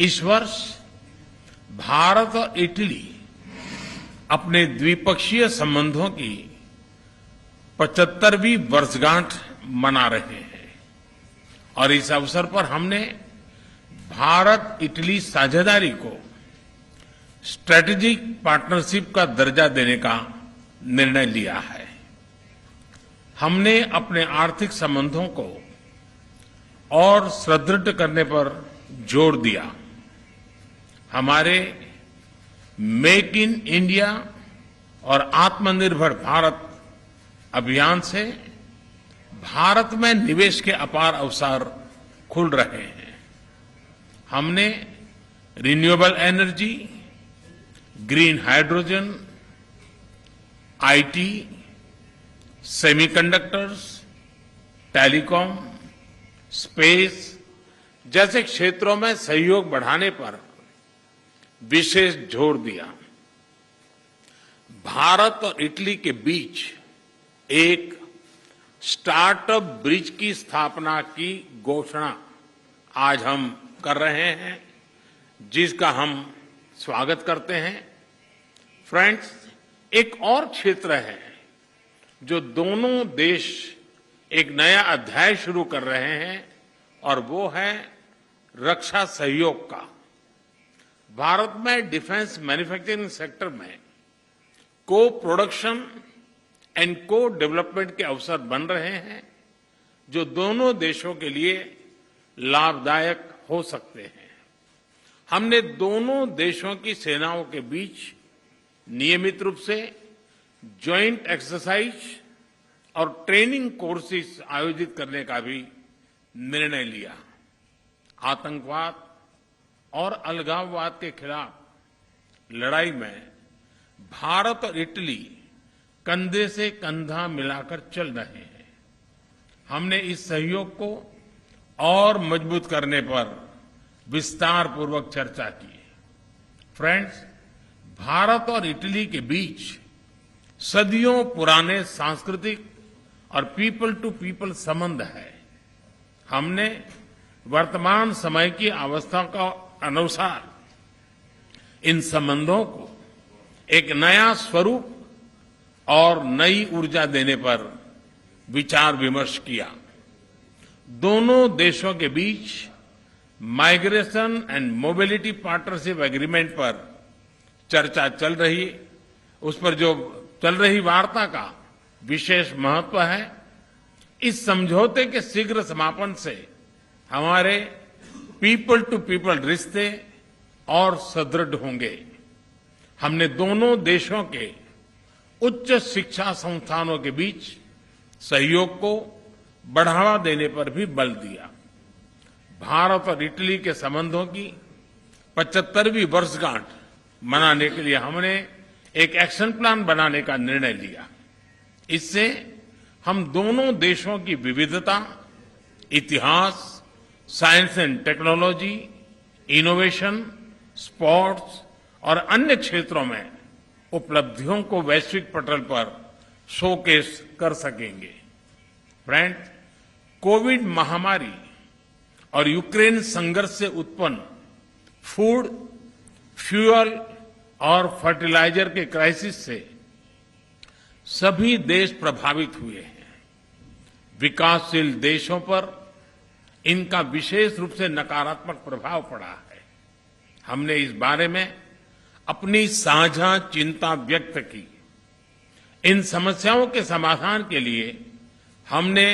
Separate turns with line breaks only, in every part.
इस वर्ष भारत और इटली अपने द्विपक्षीय संबंधों की 75वीं वर्षगांठ मना रहे हैं और इस अवसर पर हमने भारत इटली साझेदारी को स्ट्रेटेजिक पार्टनरशिप का दर्जा देने का निर्णय लिया है। हमने अपने आर्थिक संबंधों को और सुदृढ़ करने पर जोर दिया। हमारे मेक इन इंडिया और आत्मनिर्भर भारत अभियान से भारत में निवेश के अपार अवसर खुल रहे हैं। हमने renewable energy, green hydrogen, IT, semiconductors, telecom, space जैसे क्षेत्रों में सहयोग बढ़ाने पर विशेष जोर दिया। भारत और इटली के बीच एक स्टार्टअप ब्रिज की स्थापना की घोषणा आज हम कर रहे हैं, जिसका हम स्वागत करते हैं। फ्रेंड्स, एक और क्षेत्र है जो दोनों देश एक नया अध्याय शुरू कर रहे हैं और वो है रक्षा सहयोग का। भारत में डिफेंस मैन्युफैक्चरिंग सेक्टर में को प्रोडक्शन एंड को डेवलपमेंट के अवसर बन रहे हैं, जो दोनों देशों के लिए लाभदायक हो सकते हैं। हमने दोनों देशों की सेनाओं के बीच नियमित रूप से ज्वाइंट एक्सरसाइज और ट्रेनिंग कोर्सेज आयोजित करने का भी निर्णय लिया। आतंकवाद और अलगाववाद के खिलाफ लड़ाई में भारत और इटली कंधे से कंधा मिलाकर चल रहे हैं। हमने इस सहयोग को और मजबूत करने पर विस्तार पूर्वक चर्चा की। फ्रेंड्स, भारत और इटली के बीच सदियों पुराने सांस्कृतिक और पीपल टू पीपल संबंध है। हमने वर्तमान समय की अवस्था का अनुसार इन संबंधों को एक नया स्वरूप और नई ऊर्जा देने पर विचार विमर्श किया। दोनों देशों के बीच migration and mobility partnership agreement पर चर्चा चल रही, उस पर जो चल रही वार्ता का विशेष महत्व है। इस समझौते के शीघ्र समापन से हमारे पीपल टू पीपल रिश्ते और सुदृढ़ होंगे। हमने दोनों देशों के उच्च शिक्षा संस्थानों के बीच सहयोग को बढ़ावा देने पर भी बल दिया। भारत और इटली के संबंधों की 75वीं वर्षगांठ मनाने के लिए हमने एक एक्शन प्लान बनाने का निर्णय लिया। इससे हम दोनों देशों की विविधता, इतिहास, science and technology, innovation, sports और अन्य क्षेत्रों में उपलब्धियों को वैश्विक पटल पर शोकेस कर सकेंगे। फ्रेंड, कोविड महामारी और यूक्रेन संघर्ष से उत्पन्न फूड, फ्यूल और फर्टिलाइजर के क्राइसिस से सभी देश प्रभावित हुए हैं। विकासशील देशों पर इनका विशेष रूप से नकारात्मक प्रभाव पड़ा है। हमने इस बारे में अपनी साझा चिंता व्यक्त की। इन समस्याओं के समाधान के लिए हमने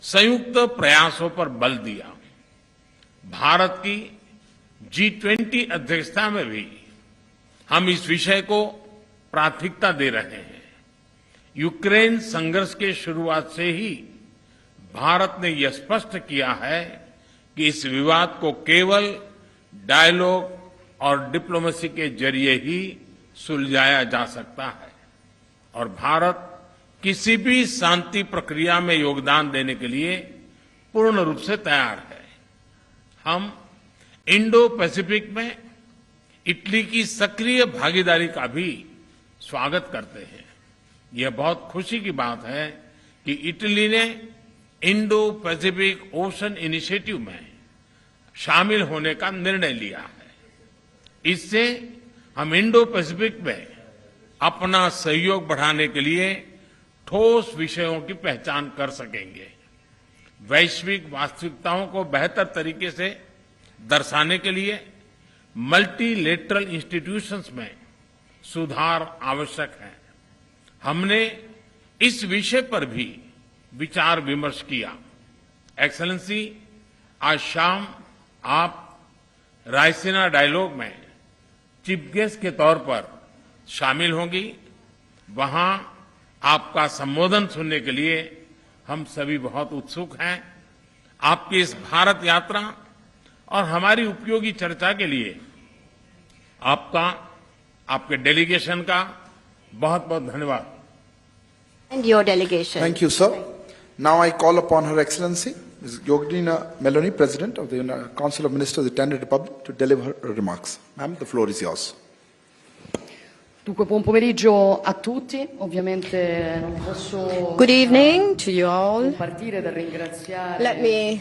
संयुक्त प्रयासों पर बल दिया। भारत की G20 अध्यक्षता में भी हम इस विषय को प्राथमिकता दे रहे हैं। यूक्रेन संघर्ष के शुरुआत से ही भारत ने यह स्पष्ट किया है कि इस विवाद को केवल डायलॉग और डिप्लोमेसी के जरिए ही सुलझाया जा सकता है और भारत किसी भी शांति प्रक्रिया में योगदान देने के लिए पूर्ण रूप से तैयार है। हम इंडो पैसिफिक में इटली की सक्रिय भागीदारी का भी स्वागत करते हैं। यह बहुत खुशी की बात है कि इटली ने इंडो पैसिफिक ओशन इनिशिएटिव में शामिल होने का निर्णय लिया है। इससे हम इंडो पैसिफिक में अपना सहयोग बढ़ाने के लिए ठोस विषयों की पहचान कर सकेंगे। वैश्विक वास्तविकताओं को बेहतर तरीके से दर्शाने के लिए मल्टीलेटरल इंस्टीट्यूशंस में सुधार आवश्यक है। हमने इस विषय पर भी विचार विमर्श किया। एक्सेलेंसी, आज शाम आप रायसीना डायलॉग में चीफ गेस्ट के तौर पर शामिल होंगी। वहां आपका संबोधन सुनने के लिए हम सभी बहुत उत्सुक हैं। आपकी इस भारत यात्रा और हमारी उपयोगी चर्चा के लिए आपका, आपके डेलीगेशन का बहुत बहुत धन्यवाद।
And your delegation.
Thank you, sir. Now I call upon Her Excellency, Ms. Giorgia Meloni, President of the Council of Ministers of the Italian Republic, to deliver her remarks. Ma'am, the floor is yours.
Dunque, buon pomeriggio a tutti. Ovviamente non posso
Good evening to you all.
partire dal ringraziare.
Let me,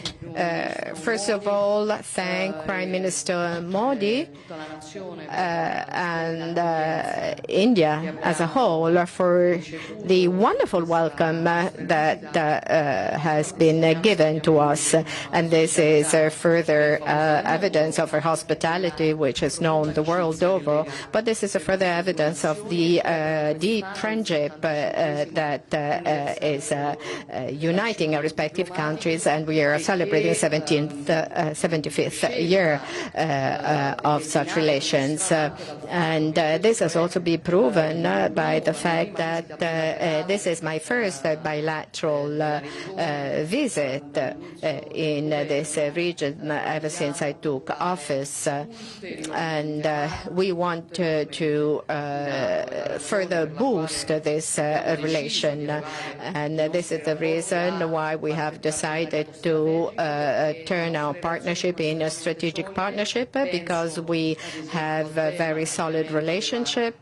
first of all, thank Prime Minister Modi and India as a whole for the wonderful welcome that has been given to us. And this is further evidence of our hospitality, which is known the world over. But this is a further evidence of the deep friendship that is uniting our respective countries, and we are celebrating 75th year of such relations. And this has also been proven by the fact that this is my first bilateral visit in this region ever since I took office. And we want to further boost this relation, and this is the reason why we have decided to turn our partnership in a strategic partnership, because we have a very solid relationship.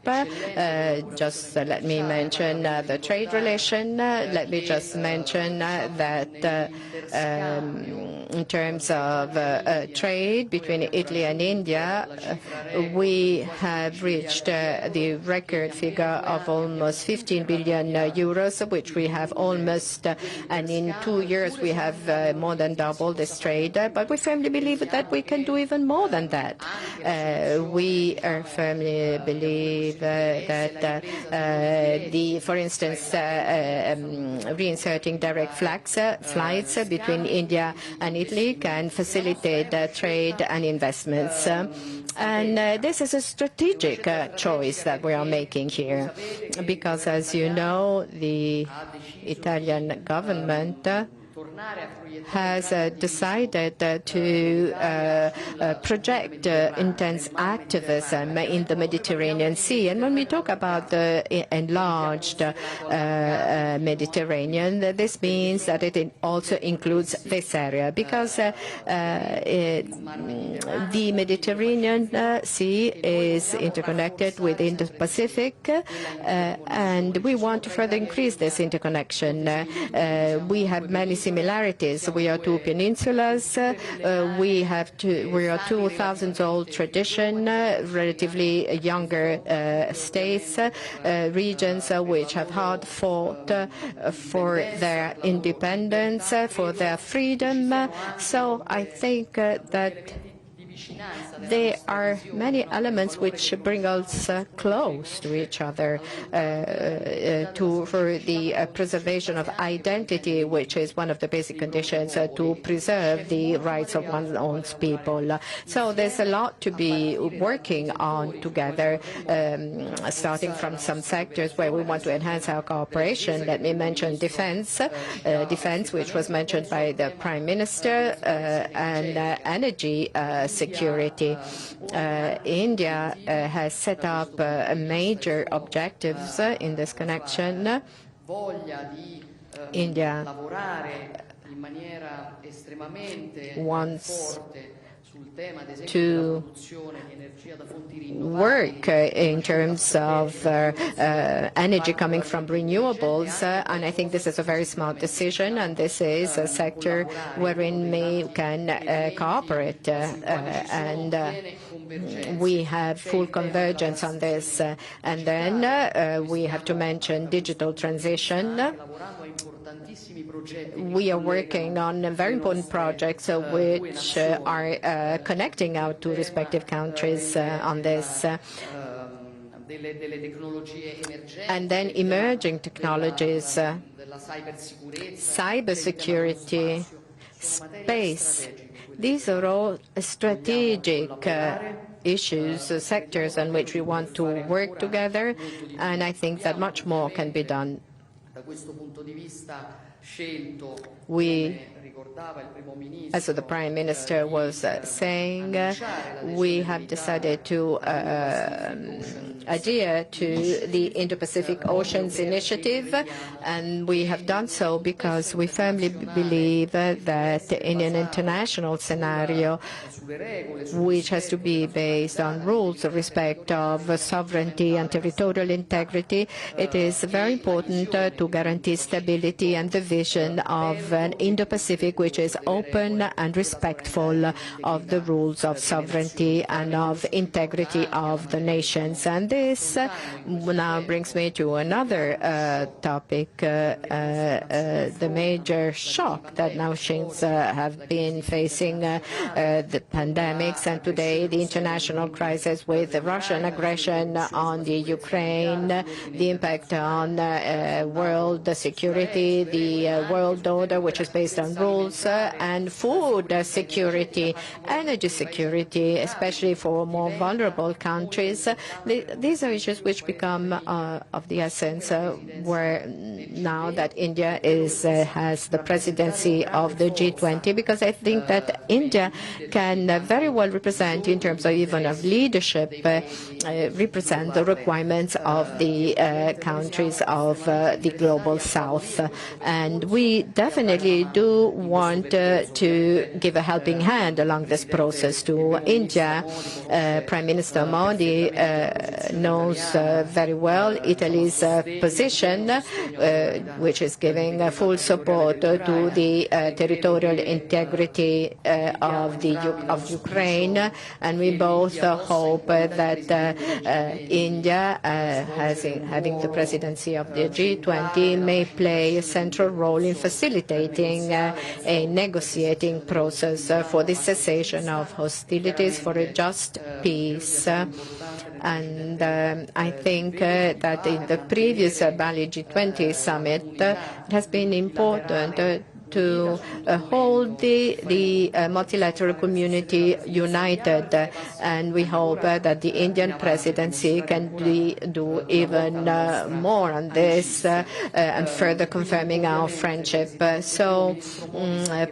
Just let me mention the trade relation. Let me just mention that in terms of trade between Italy and India, we have reached the record figure of almost 15 billion euros, which we have almost, and in 2 years we have more than doubled this trade. But we firmly believe that we can do even more than that. We firmly believe that for instance, reinserting direct flights between India and Italy can facilitate trade and investments. And this is a strategic choice that we are making here, because, as you know, the Italian government has decided to project intense activism in the Mediterranean Sea. And when we talk about the enlarged Mediterranean, this means that it also includes this area, because the Mediterranean Sea is interconnected with Indo-Pacific, and we want to further increase this interconnection. We have many similarities. We are two peninsulas. We are 2,000-old tradition, relatively younger states, regions which have hard fought for their independence, for their freedom. So I think that there are many elements which bring us close to each other for the preservation of identity, which is one of the basic conditions to preserve the rights of one's own people. So there's a lot to be working on together, starting from some sectors where we want to enhance our cooperation. Let me mention defense, which was mentioned by the Prime Minister, and energy security. India has set up major objectives in this connection. India wants to work in terms of energy coming from renewables, and I think this is a very smart decision, and this is a sector wherein we can cooperate, and we have full convergence on this. And then we have to mention digital transition. We are working on very important projects which are connecting our two respective countries on this. And then emerging technologies, cybersecurity, space. These are all strategic issues, sectors in which we want to work together, and I think that much more can be done. We, as the Prime Minister was saying, we have decided to adhere to the Indo-Pacific Oceans Initiative, and we have done so because we firmly believe that in an international scenario, which has to be based on rules of respect of sovereignty and territorial integrity, it is very important to guarantee stability and the vision of an Indo-Pacific which is open and respectful of the rules of sovereignty and of integrity of the nations. And this now brings me to another topic, the major shock that nations have been facing, the pandemics, and today the international crisis with the Russian aggression on the Ukraine, the impact on world security, the world order which is based on rules, and food security, energy security, especially for more vulnerable countries. These are issues which become of the essence where now that India has the presidency of the G20, because I think that India can very well represent, in terms of even of leadership, represent the requirements of the countries of the global south. And we definitely do want to give a helping hand along this process to India. Prime Minister Modi knows very well Italy's position, which is giving full support to the territorial integrity of Ukraine, and we both hope that India, having the presidency of the G20, may play a central role in facilitating a negotiating process for the cessation of hostilities for a just peace. And I think that in the previous Bali G20 summit, it has been important to hold the multilateral community united, and we hope that the Indian presidency can do even more on this and further confirming our friendship. So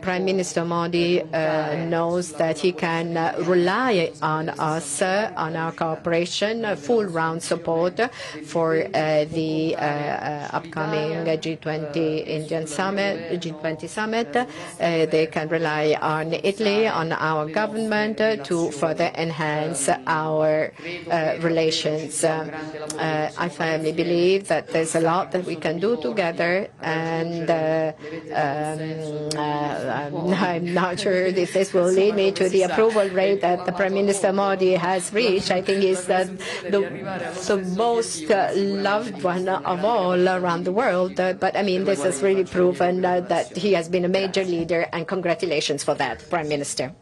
Prime Minister Modi knows that he can rely on us, on our cooperation, full round support for the upcoming G20 Indian summit, G20 summit. They can rely on Italy, on our government, to further enhance our relations. I firmly believe that there's a lot that we can do together, and I'm not sure if this will lead me to the approval rate that the Prime Minister Modi has reached. I think he's the most loved one of all around the world. But I mean, this has really proven that he has been a major leader, and congratulations for that, Prime Minister.